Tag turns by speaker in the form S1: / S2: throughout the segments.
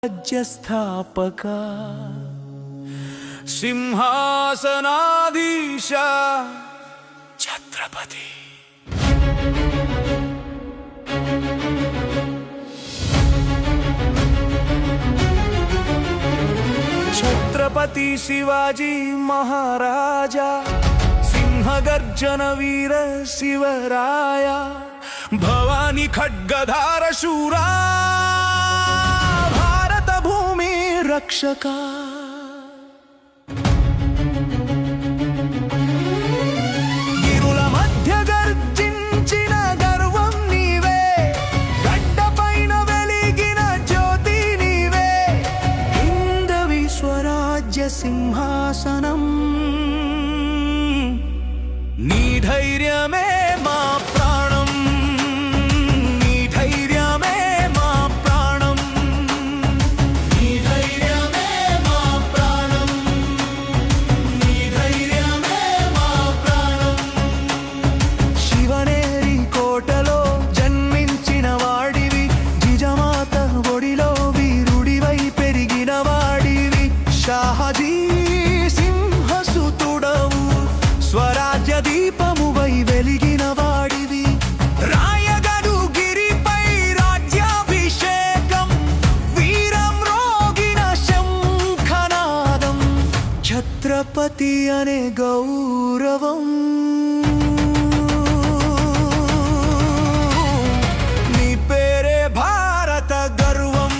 S1: राज्यस्थापक सिंहासनाधीश छत्रपति। छत्रपति शिवाजी महाराजा सिंहगर्जन वीर शिवराया भवानी खड्गधार शूरा भारत भूमि रक्षका। गिरुల మధ్య గర్జించిన గర్వం నీవే, గడ్డపైన వెలిగిన జ్యోతి నీవే, హిందవి స్వరాజ్య సింహాసనం నీ ధైర్యమే మా ప్రాణం, నీ ధైర్యమే మా ప్రాణం, నీ ధైర్యమే మా ప్రాణం, నీ ధైర్యమే మా ప్రాణం। శివనేరి కోటలో జన్మించిన వాడివి, జిజమాత ఒడిలో వీరుడివై పెరిగిన వాడివి, షాహజీ సింహసుతుడవు, స్వరాజ్య దీపమువై వెలిగిన వాడివి, రాయగడు గిరిపై రాజ్యాభిషేకం, వీరం రోగిన శంఖనాదం, ఛత్రపతి అనే గౌరవం నీ పేరే భారత గర్వం,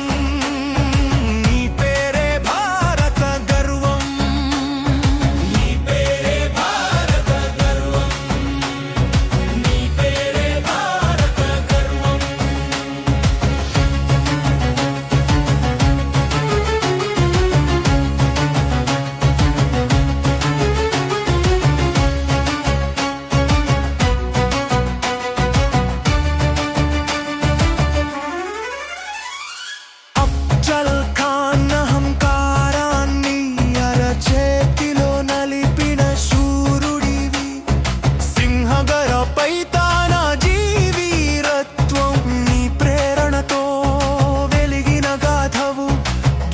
S1: నీ పేరే భారత గర్వం, నీ పేరే భారత గర్వం, నీ పేరే భారత గర్వం। అఫ్జల్ ఖాన్ అహంకారాన్ని అరచేతిలో నలిపిన శూరుడివి, సింహగరపై తానాజీ వీరత్వం నీ ప్రేరణతో వెలిగిన గాథవు,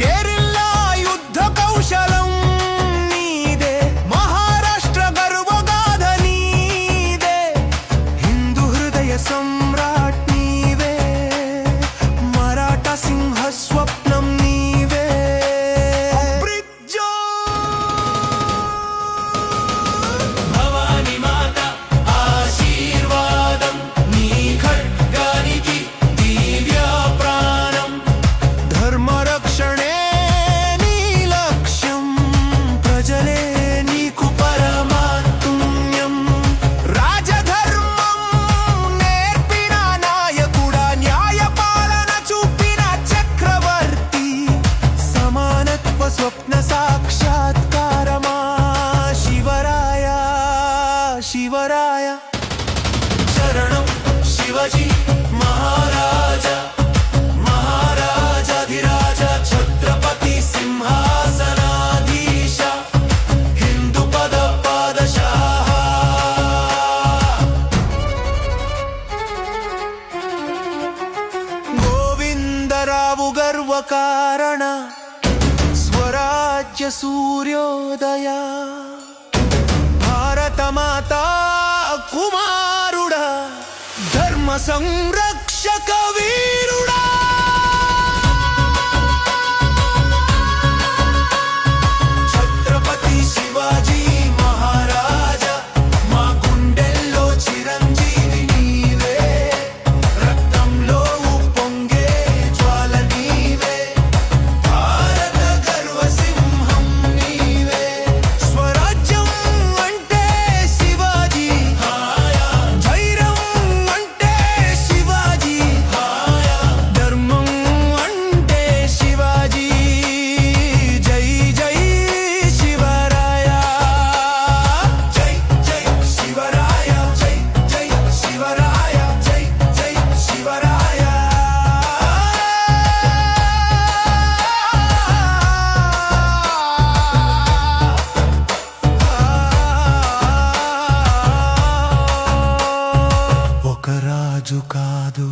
S1: గెరిల్లా యుద్ధ కౌశలం నీదే, మహారాష్ట్ర గర్వగాథ నీదే, హిందూ హృదయ సమ్రాట్ నీవే, మరాఠా సింహ స్వప్నం నీవే। భవాని మాత ఆశీర్వాదం, నీ ఖడ్గానికి దివ్య ప్రాణం, ధర్మ రక్షణే నీ లక్ష్యం, ప్రజలే నీకు పరమాత్మ్యం, రాజధర్మం నేర్పిన నాయకుడా, న్యాయ పాలన చూపిన చక్రవర్తి, సమానత్వ స్వప్న సాక్షాత్కారమా శివరాయ, శివరాయ శరణం శివజీ మహారాజా, మహారాజాధిరాజ ఛత్రపతి సింహాసనాధీశ, హిందూ పద పాదశాహ। గోవిందరావు గర్వకారణ, స్వరాజ్య సూర్యోదయ, భారత మాతా కుమారుడా, ధర్మ సంరక్షక వీరుడా। ఛత్రపతి శివాజీ మహారాజా మా గుండెల్లో చిరంజీవి నీవే, రక్తంలో ఉప్పొంగే జ్వాల నీవే, భారత గర్వ సింహం నీవే, స్వరాజ్యం అంటే శివాజీ, ధైర్యం అంటే శివాజీ, ధర్మం అంటే శివాజీ, జై జై శివరాయ, జై జై శివరాయ, జై జై శివరాయ, జై జై శివరాయ। ఒక రాజు కాదు,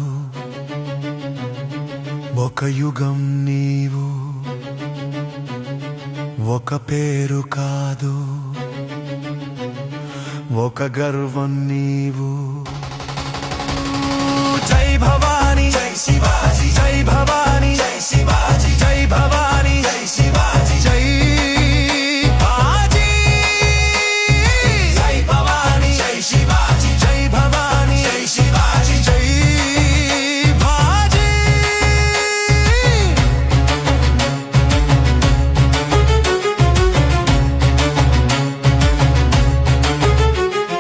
S1: ఒక యుగం నీవు। ఒక పేరు కాదు, ఒక గర్వం నీవు.